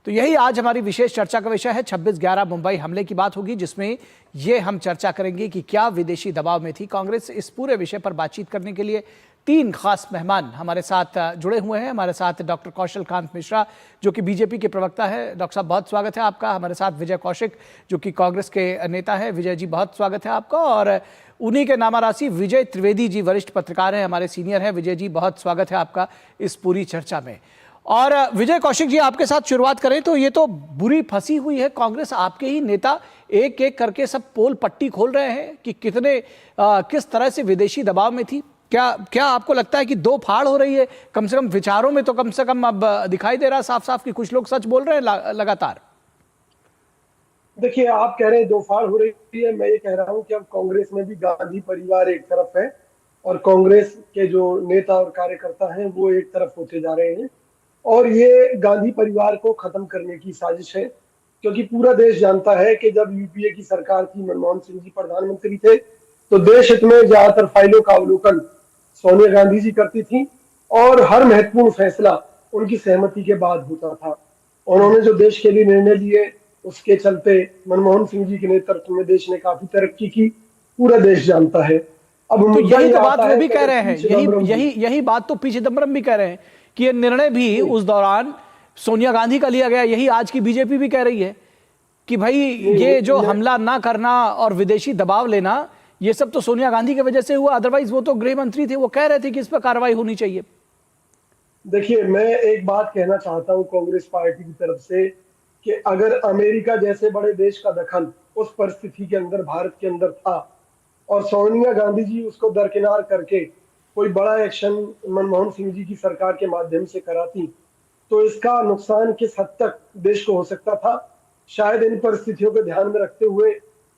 तो यही आज हमारी विशेष चर्चा का विषय है। 26/11 मुंबई हमले की बात होगी, जिसमें ये हम चर्चा करेंगे कि क्या विदेशी दबाव में थी कांग्रेस। इस पूरे विषय पर बातचीत करने के लिए 3 खास मेहमान हमारे साथ जुड़े हुए हैं। हमारे साथ डॉक्टर कौशल कांत मिश्रा, जो कि बीजेपी के प्रवक्ता है। डॉक्टर साहब, बहुत स्वागत है आपका। हमारे साथ विजय कौशिक, जो कि कांग्रेस के नेता है। विजय जी, बहुत स्वागत है आपका। और उन्हीं के नामारासी विजय त्रिवेदी जी, वरिष्ठ पत्रकार हैं, हमारे सीनियर हैं। विजय जी, बहुत स्वागत है आपका इस पूरी चर्चा में। और विजय कौशिक जी, आपके साथ शुरुआत करें तो ये तो बुरी फंसी हुई है कांग्रेस। आपके ही नेता एक एक करके सब पोल पट्टी खोल रहे हैं कि किस तरह से विदेशी दबाव में थी। क्या आपको लगता है कि दो फाड़ हो रही है? कम से कम विचारों में तो कम से कम अब दिखाई दे रहा है साफ साफ कि कुछ लोग सच बोल रहे हैं लगातार। देखिए, आप कह रहे हैं दो फाड़ हो रही है, मैं ये कह रहा हूं कि अब कांग्रेस में भी गांधी परिवार एक तरफ है और कांग्रेस के जो नेता और कार्यकर्ता हैं वो एक तरफ होते जा रहे हैं। और ये गांधी परिवार को खत्म करने की साजिश है, क्योंकि पूरा देश जानता है कि जब यूपीए की सरकार थी, मनमोहन सिंह जी प्रधानमंत्री थे, तो देश हित में ज्यादातर फाइलों का अवलोकन सोनिया गांधी जी करती थी और हर महत्वपूर्ण फैसला उनकी सहमति के बाद होता था। उन्होंने जो देश के लिए निर्णय लिए, उसके चलते मनमोहन सिंह जी के नेतृत्व में देश ने काफी तरक्की की, पूरा देश जानता है। अब तो यही तो बात वो भी कि कह रहे हैं, यही बात तो पी चिदम्बरम भी कह रहे हैं कि ये निर्णय भी उस दौरान सोनिया गांधी का लिया गया। यही आज की बीजेपी भी कह रही है कि भाई ये जो हमला ना करना और विदेशी दबाव लेना, ये सब तो सोनिया गांधी की वजह से हुआ। अदरवाइज वो तो गृह मंत्री थे, वो कह रहे थे कि इस पर कार्रवाई होनी चाहिए। देखिए, मैं एक बात कहना चाहता हूं कांग्रेस पार्टी की तरफ से कि अगर अमेरिका जैसे बड़े देश का दखल उस परिस्थिति के अंदर भारत के अंदर था और सोनिया गांधी जी उसको दरकिनार करके कोई बड़ा एक्शन मनमोहन सिंह जी की सरकार के माध्यम से कराती, तो इसका नुकसान किस हद तक देश को हो सकता था, शायद इन परिस्थितियों को ध्यान में रखते हुए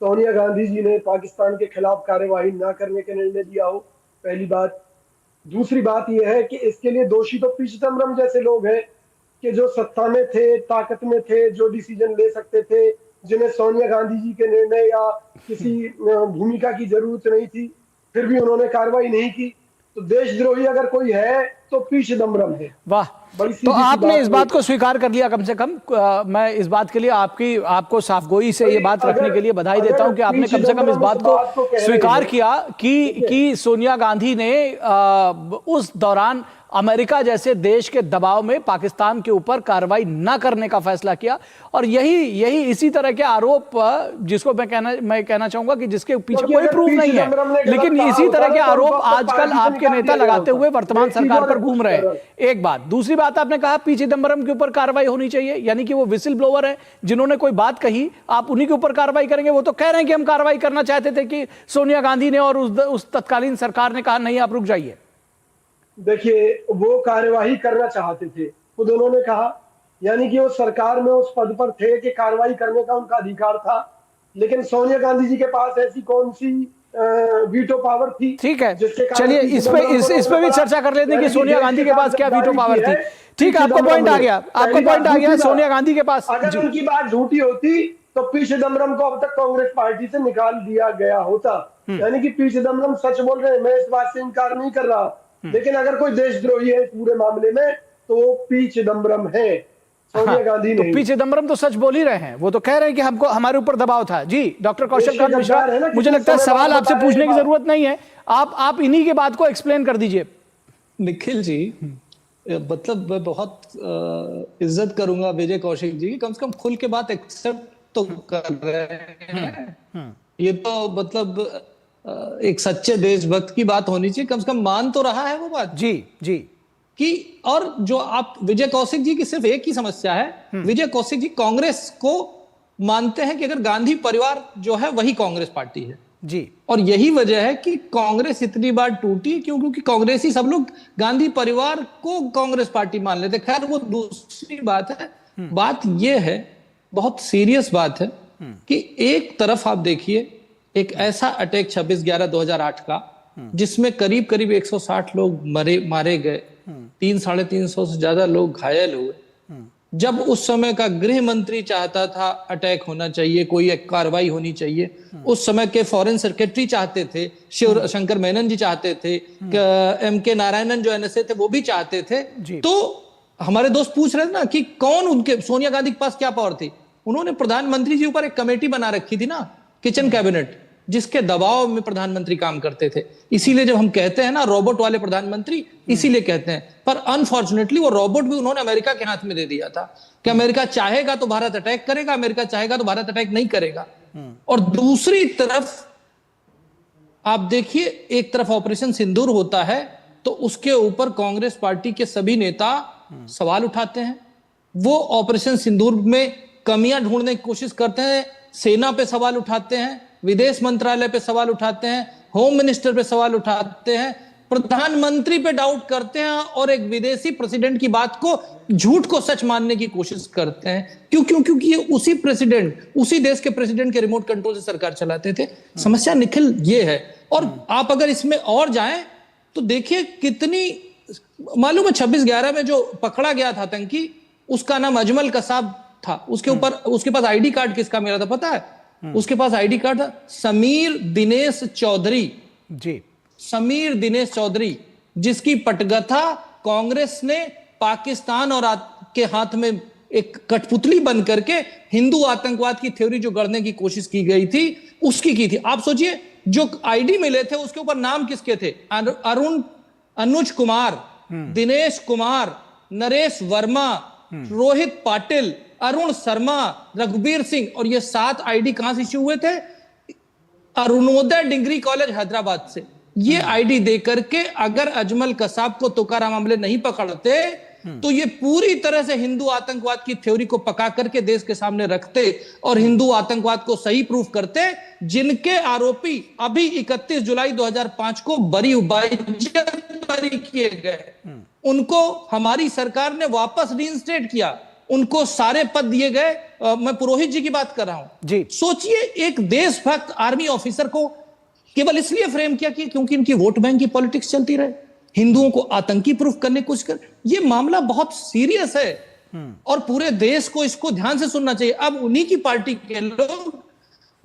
सोनिया गांधी जी ने पाकिस्तान के खिलाफ कार्यवाही न करने का निर्णय लिया हो, पहली बात। दूसरी बात यह है कि इसके लिए दोषी तो पी चिदम्बरम जैसे लोग हैं कि जो सत्ता में थे, ताकत में थे, जो डिसीजन ले सकते थे, जिन्हें सोनिया गांधी जी के निर्णय या किसी भूमिका की जरूरत नहीं थी, फिर भी उन्होंने कार्रवाई नहीं की। तो देशद्रोही अगर कोई है तो पी चिदम्बरम है। वाह, तो आपने इस बात को स्वीकार कर लिया कम से कम। मैं इस बात के लिए आपको साफगोई से ये बात रखने के लिए बधाई देता हूं कि आपने कम से कम इस बात को स्वीकार किया कि सोनिया गांधी ने उस दौरान अमेरिका जैसे देश के दबाव में पाकिस्तान के ऊपर कार्रवाई न करने का फैसला किया। और यही इसी तरह के आरोप, जिसको मैं कहना चाहूंगा कि जिसके पीछे कोई प्रूफ नहीं है, लेकिन इसी तरह के आरोप आजकल आपके नेता लगाते हुए वर्तमान सरकार पर घूम रहे हैं। एक बात। दूसरी बात, आपने कहा पी चिदम्बरम के ऊपर कार्रवाई होनी चाहिए, यानी कि वो विसिल ब्लोअर है, जिन्होंने कोई बात कही आप उन्हीं के ऊपर कार्रवाई करेंगे। वो तो कह रहे हैं कि हम कार्रवाई करना चाहते थे कि सोनिया गांधी ने और उस तत्कालीन सरकार ने कहा नहीं, आप रुक जाइए। देखिए, वो कार्यवाही करना चाहते थे, खुद उन्होंने कहा, यानी कि वो सरकार में उस पद पर थे कि कार्रवाई करने का उनका अधिकार था। लेकिन सोनिया गांधी जी के पास ऐसी कौन सी वीटो पावर थी? ठीक है, चलिए इस पे भी चर्चा कर लेते हैं कि सोनिया गांधी के पास क्या वीटो पावर थी। ठीक है, आपको पॉइंट आ गया, सोनिया गांधी के पास। अगर उनकी बात झूठी होती तो पी चिदम्बरम को अब तक कांग्रेस पार्टी से निकाल दिया गया होता। यानी कि पी चिदम्बरम सच बोल रहे हैं, मैं इस बात से इनकार नहीं कर रहा। लेकिन अगर कोई देशद्रोही है पूरे मामले में तो वो पी चिदम्बरम है, सोनिया गांधी नहीं। तो पी चिदम्बरम तो सच बोल ही रहे हैं, वो तो कह रहे हैं कि हमारे ऊपर दबाव था। जी डॉक्टर कौशल कांत मिश्रा, मुझे लगता है सवाल आपसे पूछने की जरूरत नहीं है, आप इन्हीं के बात को एक्सप्लेन कर दीजिए। निखिल जी, मतलब मैं बहुत इज्जत करूंगा विजय कौशिक जी की, कम से कम खुल के बात एक्सेप्ट तो कर रहे हैं। ये तो मतलब एक सच्चे देशभक्त की बात होनी चाहिए, कम से कम मान तो रहा है वो बात। जी कि और जो आप विजय कौशिक जी की सिर्फ एक ही समस्या है, विजय कौशिक जी कांग्रेस को मानते हैं कि अगर गांधी परिवार जो है वही कांग्रेस पार्टी है जी, और यही वजह है कि कांग्रेस इतनी बार टूटी, क्योंकि कांग्रेसी सब लोग गांधी परिवार को कांग्रेस पार्टी मान लेते। खैर वो दूसरी बात है। बात यह है, बहुत सीरियस बात है कि एक तरफ आप देखिए एक ऐसा अटैक 26/11/2008 का जिसमें करीब 160 लोग मारे गए, 300-350 से ज्यादा लोग घायल हुए। जब उस समय का गृह मंत्री चाहता था अटैक होना चाहिए, कोई एक कार्रवाई होनी चाहिए, उस समय के फॉरेन सेक्रेटरी चाहते थे, शिव शंकर मेनन जी चाहते थे, एम के नारायणन जो एनएसए थे वो भी चाहते थे, तो हमारे दोस्त पूछ रहे थे ना कि कौन उनके, सोनिया गांधी के पास क्या पावर थी। उन्होंने प्रधानमंत्री जी ऊपर एक कमेटी बना रखी थी ना, किचन कैबिनेट, जिसके दबाव में प्रधानमंत्री काम करते थे। इसीलिए जब हम कहते हैं ना रोबोट वाले प्रधानमंत्री, इसीलिए कहते हैं। पर अनफॉर्चुनेटली वो रोबोट भी उन्होंने अमेरिका के हाथ में दे दिया था कि अमेरिका चाहेगा तो भारत अटैक करेगा, अमेरिका चाहेगा तो भारत अटैक नहीं करेगा। और दूसरी तरफ आप देखिए, एक तरफ ऑपरेशन सिंदूर होता है तो उसके ऊपर कांग्रेस पार्टी के सभी नेता सवाल उठाते हैं। वो ऑपरेशन सिंदूर में कमियां ढूंढने की कोशिश करते हैं, सेना पे सवाल उठाते हैं, विदेश मंत्रालय पे सवाल उठाते हैं, होम मिनिस्टर पे सवाल उठाते हैं, प्रधानमंत्री पे डाउट करते हैं और एक विदेशी प्रेसिडेंट की बात को, झूठ को सच मानने की कोशिश करते हैं। क्योंकि ये उसी प्रेसिडेंट, उसी देश के प्रेसिडेंट के रिमोट कंट्रोल से सरकार चलाते थे। समस्या निखिल ये है। और आप अगर इसमें और जाएं तो देखिए कितनी, मालूम है 26/11 में जो पकड़ा गया था आतंकी, उसका नाम अजमल कसाब था। उसके ऊपर, उसके पास आईडी कार्ड किसका मिला था पता है? उसके पास आईडी कार्ड था समीर दिनेश चौधरी जी, समीर दिनेश चौधरी, जिसकी पटकथा कांग्रेस ने पाकिस्तान और के हाथ में एक कठपुतली बन करके हिंदू आतंकवाद की थ्योरी जो गढ़ने की कोशिश की गई थी, उसकी की थी। आप सोचिए, जो आईडी मिले थे उसके ऊपर नाम किसके थे? अरुण, अनुज कुमार, दिनेश कुमार, नरेश वर्मा, रोहित पाटिल, अरुण शर्मा, रघुबीर सिंह। और ये 7 आईडी कहां से इश्यू हुए थे? अरुणोदय डिग्री कॉलेज हैदराबाद से। ये आईडी देकर के अगर अजमल कसाब को तुकाराम आमले नहीं पकड़ते तो ये पूरी तरह से हिंदू आतंकवाद की थ्योरी को पका करके देश के सामने रखते और हिंदू आतंकवाद को सही प्रूफ करते, जिनके आरोपी अभी 31 जुलाई 2005 को बरी किए गए। उनको हमारी सरकार ने वापस रीइंस्टेट किया, उनको सारे पद दिए गए। मैं पुरोहित जी की बात कर रहा हूं जी। सोचिए, एक देशभक्त आर्मी ऑफिसर को केवल इसलिए फ्रेम किया कि क्योंकि इनकी वोट बैंक की पॉलिटिक्स चलती रहे, हिंदुओं को आतंकी प्रूफ करने की कोशिश कर। ये मामला बहुत सीरियस है और पूरे देश को इसको ध्यान से सुनना चाहिए। अब उन्हीं की पार्टी के लोग,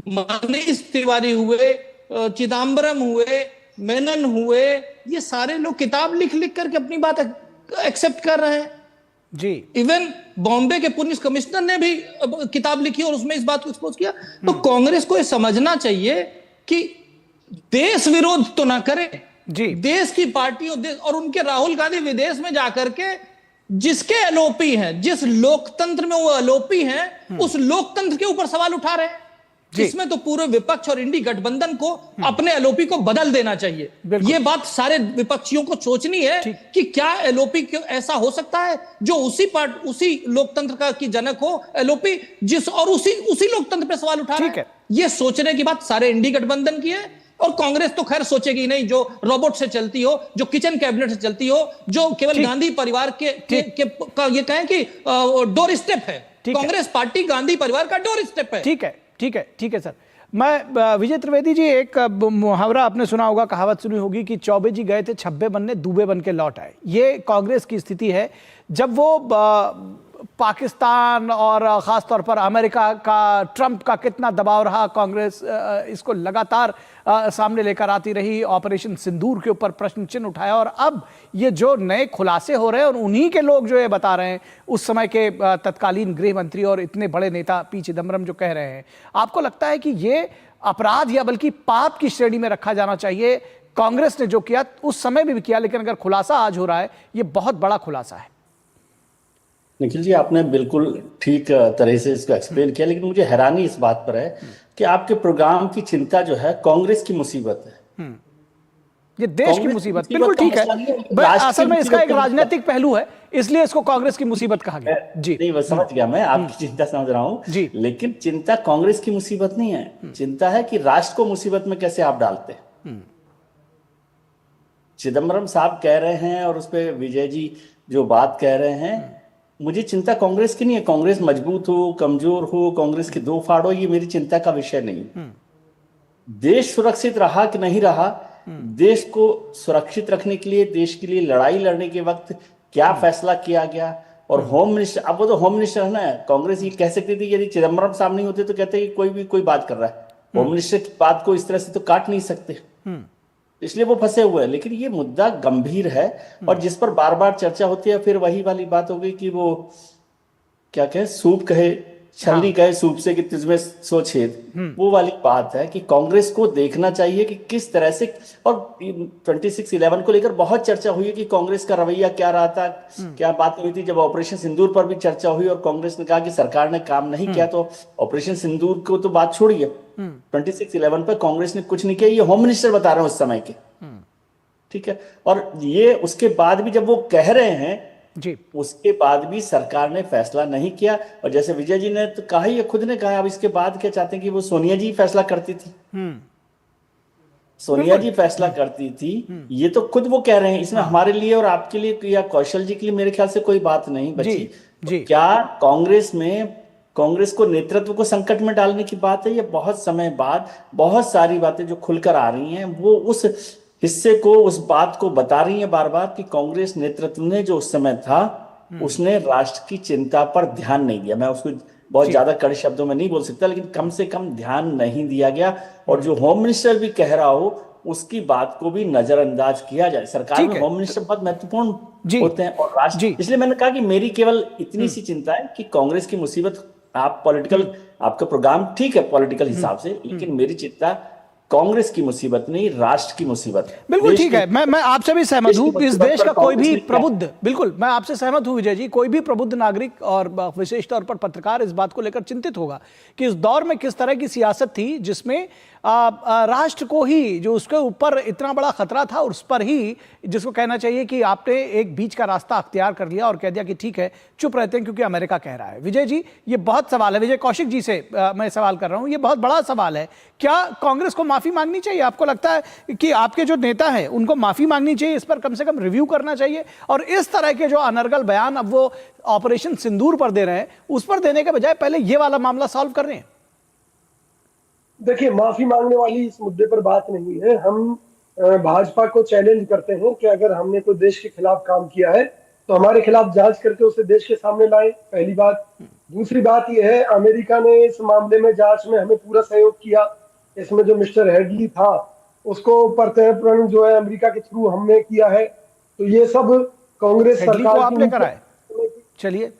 मनीष तिवारी हुए, चिदम्बरम हुए, मेनन हुए, ये सारे लोग किताब लिख लिख करके अपनी बात एक्सेप्ट कर रहे हैं जी। इवन बॉम्बे के पुलिस कमिश्नर ने भी किताब लिखी और उसमें इस बात को एक्सपोज किया। तो कांग्रेस को यह समझना चाहिए कि देश विरोध तो ना करे जी, देश की पार्टियों, और उनके राहुल गांधी विदेश में जाकर के जिसके एलओपी हैं, जिस लोकतंत्र में वो एलओपी हैं, उस लोकतंत्र के ऊपर सवाल उठा रहे हैं, जिसमें तो पूरे विपक्ष और इंडी गठबंधन को अपने एलओपी को बदल देना चाहिए। ये बात सारे विपक्षियों को सोचनी है कि क्या एलओपी ऐसा हो सकता है जो उसी लोकतंत्र का की जनक हो एलओपी, जिस और उसी लोकतंत्र पे सवाल उठा रहा है। ये सोचने की बात सारे इंडी गठबंधन की है। और कांग्रेस तो खैर सोचेगी नहीं, जो रोबोट से चलती हो, जो किचन कैबिनेट से चलती हो, जो केवल गांधी परिवार के ये कहें कि डोर स्टेप है। कांग्रेस पार्टी गांधी परिवार का डोर स्टेप है। ठीक है सर। मैं विजय त्रिवेदी जी, एक मुहावरा आपने सुना होगा, कहावत सुनी होगी कि चौबे जी गए थे छब्बे बनने, दूबे बन के लौट आए। ये कांग्रेस की स्थिति है। जब वो पाकिस्तान और ख़ासतौर पर अमेरिका का, ट्रंप का कितना दबाव रहा, कांग्रेस इसको लगातार सामने लेकर आती रही, ऑपरेशन सिंदूर के ऊपर प्रश्न चिन्ह उठाया, और अब ये जो नए खुलासे हो रहे हैं और उन्हीं के लोग जो ये बता रहे हैं, उस समय के तत्कालीन गृह मंत्री और इतने बड़े नेता पी चिदम्बरम जो कह रहे हैं, आपको लगता है कि ये अपराध या बल्कि पाप की श्रेणी में रखा जाना चाहिए? कांग्रेस ने जो किया उस समय भी किया, लेकिन अगर खुलासा आज हो रहा है, ये बहुत बड़ा खुलासा है। निखिल जी, आपने बिल्कुल ठीक तरह से इसको एक्सप्लेन किया, लेकिन मुझे हैरानी इस बात पर है कि आपके प्रोग्राम की चिंता जो है कांग्रेस की मुसीबत है, ये देश की मुसीबत। बिल्कुल ठीक है, असल में इसका एक राजनीतिक पहलू है, इसलिए इसको कांग्रेस की मुसीबत कहा गया जी। नहीं, वो समझ गया मैं, आपकी चिंता समझ रहा हूं जी, लेकिन चिंता कांग्रेस की मुसीबत नहीं है, चिंता है कि राष्ट्र को मुसीबत में कैसे आप डालते हैं। चिदम्बरम साहब कह रहे हैं और उस पर विजय जी जो बात कह रहे हैं, मुझे चिंता कांग्रेस की नहीं है। कांग्रेस मजबूत हो, कमजोर हो, कांग्रेस के 2 फाड़ हो, ये मेरी चिंता का विषय नहीं। देश सुरक्षित रहा कि नहीं रहा, देश को सुरक्षित रखने के लिए, देश के लिए लड़ाई लड़ने के वक्त क्या फैसला किया गया। और होम मिनिस्टर, अब वो तो होम मिनिस्टर है ना, कांग्रेस ये कह सकती थी यदि चिदम्बरम साहब नहीं होते तो कहते कि कोई भी कोई बात कर रहा है, होम मिनिस्टर की बात को इस तरह से तो काट नहीं सकते। इसलिए वो फंसे हुए हैं। लेकिन ये मुद्दा गंभीर है और जिस पर बार बार चर्चा होती है, फिर वही वाली बात हो गई कि वो क्या कहे, सूप कहे छलनी कहे सूप से कि तुझमें सो छेद, वो वाली बात है कि कांग्रेस को देखना चाहिए कि किस तरह से। और 26/11 को लेकर बहुत चर्चा हुई है कि कांग्रेस का रवैया क्या रहा था, क्या बात हुई थी। जब ऑपरेशन सिंदूर पर भी चर्चा हुई और कांग्रेस ने कहा कि सरकार ने काम नहीं किया, तो ऑपरेशन सिंदूर को तो बात छोड़िए, 26/11 पर कांग्रेस ने कुछ नहीं किया, ये होम मिनिस्टर बता रहे हैं उस समय के, ठीक है। और ये उसके बाद भी जब वो कह रहे हैं जी, उसके बाद भी सरकार ने फैसला नहीं किया। और जैसे विजय जी ने तो कहा ही है, खुद ने कहा, अब इसके बाद क्या चाहते हैं कि वो सोनिया जी फैसला करती थी, सोनिया जी फैसला करती थी, ये तो खुद वो कह रहे हैं। इसमें हमारे लिए और आपके लिए या कौशल जी के लिए मेरे ख्याल से कोई बात नहीं बची। जी। तो क्या कांग्रेस में कांग्रेस को नेतृत्व को संकट में डालने की बात है? ये बहुत समय बाद बहुत सारी बातें जो खुलकर आ रही हैं, वो उस हिस्से को, उस बात को बता रही है बार बार कि कांग्रेस नेतृत्व ने जो उस समय था, उसने राष्ट्र की चिंता पर ध्यान नहीं दिया। मैं उसको बहुत ज्यादा कड़े शब्दों में नहीं बोल सकता, लेकिन कम से कम ध्यान नहीं दिया गया। और जो होम मिनिस्टर भी कह रहा हो, उसकी बात को भी नजरअंदाज किया जाए। सरकार में होम मिनिस्टर बहुत महत्वपूर्ण होते हैं और राष्ट्र, इसलिए मैंने कहा कि मेरी केवल इतनी सी चिंता है कि कांग्रेस की मुसीबत, आप पॉलिटिकल, आपका प्रोग्राम ठीक है पॉलिटिकल हिसाब से, लेकिन मेरी चिंता कांग्रेस की मुसीबत नहीं, राष्ट्र की मुसीबत है। बिल्कुल ठीक है, मैं आपसे भी सहमत हूं कि इस देश का कोई भी प्रबुद्ध, बिल्कुल मैं आपसे सहमत हूं विजय जी, कोई भी प्रबुद्ध नागरिक और विशेष तौर पर पत्रकार इस बात को लेकर चिंतित होगा कि इस दौर में किस तरह की सियासत थी जिसमें राष्ट्र को ही, जो उसके ऊपर इतना बड़ा खतरा था, उस पर ही जिसको कहना चाहिए कि आपने एक बीच का रास्ता अख्तियार कर लिया और कह दिया कि ठीक है चुप रहते हैं क्योंकि अमेरिका कह रहा है। विजय जी, ये बहुत सवाल है, विजय कौशिक जी से मैं सवाल कर रहा हूं, ये बहुत बड़ा सवाल है। क्या कांग्रेस को माफी मांगनी चाहिए? आपको लगता है कि आपके जो नेता हैं उनको माफी मांगनी चाहिए, इस पर कम से कम रिव्यू करना चाहिए, और इस तरह के जो अनर्गल बयान अब वो ऑपरेशन सिंदूर पर दे रहे हैं, उस पर देने के बजाय पहले ये वाला मामला सॉल्व कर रहे हैं? देखिए, माफी मांगने वाली इस मुद्दे पर बात नहीं है। हम भाजपा को चैलेंज करते हैं कि अगर हमने कोई देश के खिलाफ काम किया है तो हमारे खिलाफ जांच करके उसे देश के सामने लाए, पहली बात। दूसरी बात यह है, अमेरिका ने इस मामले में जांच में हमें पूरा सहयोग किया। इसमें जो मिस्टर हेडली था, उसको प्रत्यर्पण जो है अमेरिका के थ्रू हमने किया है। तो ये सब कांग्रेस सरकार को आप लेकर आए। चलिए,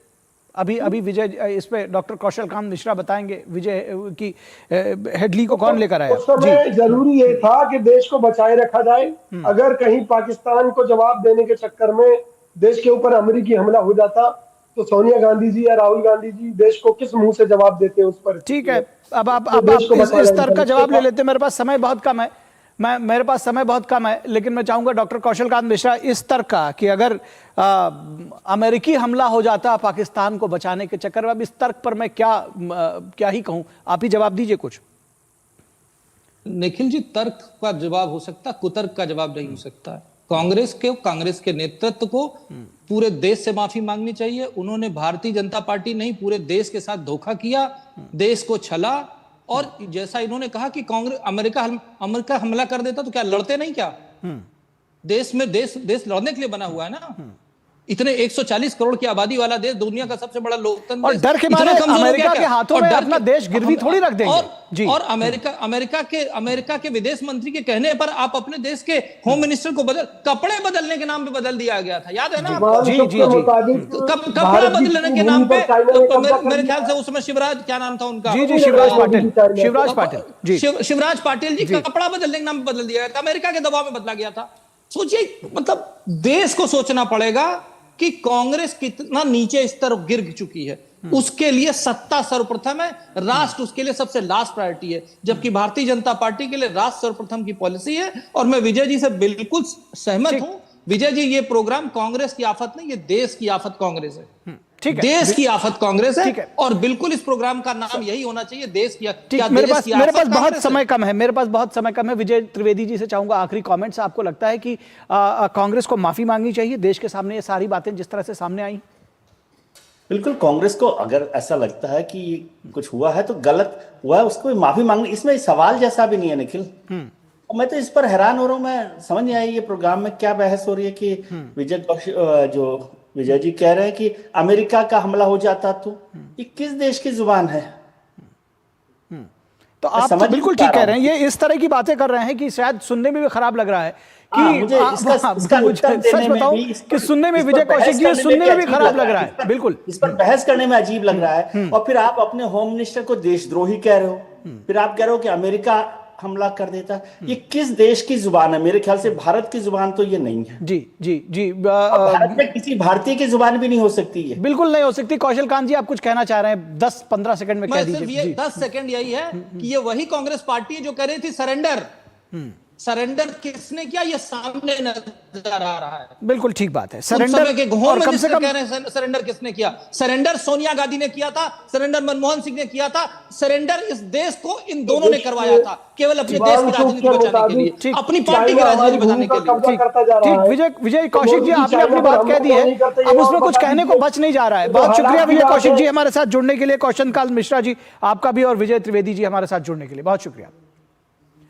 अभी विजय इस पे डॉक्टर कौशल कांत मिश्रा बताएंगे विजय की हेडली को कौन लेकर आया। उस समय जरूरी ये था कि देश को बचाए रखा जाए। अगर कहीं पाकिस्तान को जवाब देने के चक्कर में देश के ऊपर अमेरिकी हमला हो जाता तो सोनिया गांधी जी या राहुल गांधी जी देश को किस मुंह से जवाब देते उस पर। ठीक है, अब आप इस तरह का जवाब ले लेते, मेरे पास समय बहुत कम है, मेरे पास समय बहुत कम है, लेकिन मैं चाहूंगा डॉक्टर कौशल कांत मिश्रा, इस तर्क का कि अगर अमेरिकी हमला हो जाता पाकिस्तान को बचाने के चक्कर में, अब इस तर्क पर मैं क्या ही कहूं, आप ही जवाब दीजिए कुछ। निखिल जी, तर्क का जवाब हो सकता, कुतर्क का जवाब नहीं हो सकता है। कांग्रेस के नेतृत्व को पूरे देश से माफी मांगनी चाहिए। उन्होंने भारतीय जनता पार्टी नहीं, पूरे देश के साथ धोखा किया, देश को छला। और जैसा इन्होंने कहा कि कांग्रेस अमेरिका हमला कर देता तो क्या लड़ते नहीं? क्या देश लड़ने के लिए बना हुआ है ना। इतने 140 करोड़ की आबादी वाला देश, दुनिया का सबसे बड़ा लोकतंत्र, और डर के मारे अमेरिका के हाथों में अपना देश गिरवी थोड़ी रख देंगे। और अमेरिका के विदेश मंत्री के कहने पर आप अपने देश के होम मिनिस्टर को कपड़े बदलने के नाम पे बदल दिया गया था, याद है ना? कपड़ा बदलने के नाम पे मेरे ख्याल से उसमें शिवराज, क्या नाम था उनका? शिवराज पाटिल जी, कपड़ा बदलने के नाम पे बदल दिया गया था, अमेरिका के दबाव में बदला गया था। सोचिए, मतलब देश को सोचना पड़ेगा कि कांग्रेस कितना नीचे स्तर गिर चुकी है। उसके लिए सत्ता सर्वप्रथम है, राष्ट्र उसके लिए सबसे लास्ट प्रायोरिटी है, जबकि भारतीय जनता पार्टी के लिए राष्ट्र सर्वप्रथम की पॉलिसी है। और मैं विजय जी से बिल्कुल सहमत हूं। विजय जी, ये प्रोग्राम कांग्रेस की आफत नहीं, ये देश की आफत कांग्रेस है। ठीक है, देश की आफत कांग्रेस है, और बिल्कुल इस प्रोग्राम का नाम यही होना चाहिए, देश की। मेरे पास बहुत समय कम है, विजय त्रिवेदी जी से चाहूंगा आखिरी कमेंट्स। आपको लगता है कि कांग्रेस को माफी मांगनी चाहिए देश के सामने ये सारी बातें जिस तरह से सामने आई? बिल्कुल, कांग्रेस को अगर ऐसा लगता है कि कुछ हुआ है तो गलत हुआ है, उसको माफी मांगनी, इसमें सवाल जैसा भी नहीं है निखिल। मैं तो इस पर हैरान हो रहा हूं, मैं समझ नहीं आई ये प्रोग्राम में क्या बहस हो रही है कि विजय जी कह रहे हैं कि अमेरिका का हमला हो जाता तो ये किस देश की जुबान है? तो आप तो बिल्कुल ठीक कह रहे हैं, ये इस तरह की बातें कर रहे हैं कि शायद सुनने में भी खराब लग रहा है कि मुझे इसका उत्तर देने सच में बताओ भी, कि सुनने में विजय कौशिक जी सुनने में भी खराब लग रहा है। बिल्कुल, इस पर बहस करने में अजीब लग रहा है। और फिर आप अपने होम मिनिस्टर को देशद्रोही कह रहे हो, फिर आप कह रहे हो कि अमेरिका हमला कर देता। ये किस देश की जुबान है? मेरे ख्याल से भारत की जुबान तो ये नहीं है। जी जी जी, भारत में किसी भारतीय की जुबान भी नहीं हो सकती है। बिल्कुल नहीं हो सकती। कौशल कांत जी, आप कुछ कहना चाह रहे हैं? 10-15 सेकंड में कह दीजिए। 10 सेकंड यही है कि ये वही कांग्रेस पार्टी है जो कह रही थी सरेंडर। सरेंडर किसने किया ये सामने नजर आ रहा है। बिल्कुल ठीक बात है। सरेंडर के और कम से कम कह रहे हैं सरेंडर किसने किया? सरेंडर सोनिया गांधी ने किया था, सरेंडर मनमोहन सिंह ने किया था, सरेंडर इस देश को इन दोनों ने करवाया था, केवल अपने देश की राजनीति बचाने के लिए, अपनी पार्टी की राजनीति बचाने के लिए। ठीक, विजय कौशिक जी, आपने अपनी बात कह दी है, अब उसमें कुछ कहने को बच नहीं जा रहा है। बहुत शुक्रिया विजय कौशिक जी हमारे साथ जुड़ने के लिए, कौशल कांत मिश्रा जी आपका भी, और विजय त्रिवेदी जी हमारे साथ जुड़ने के लिए बहुत शुक्रिया।